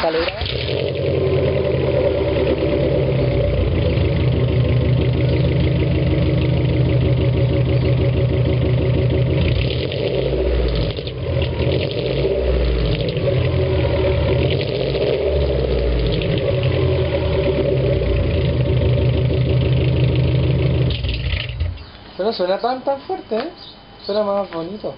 Calera. Pero no suena tan fuerte, ¿eh? Suena más bonito.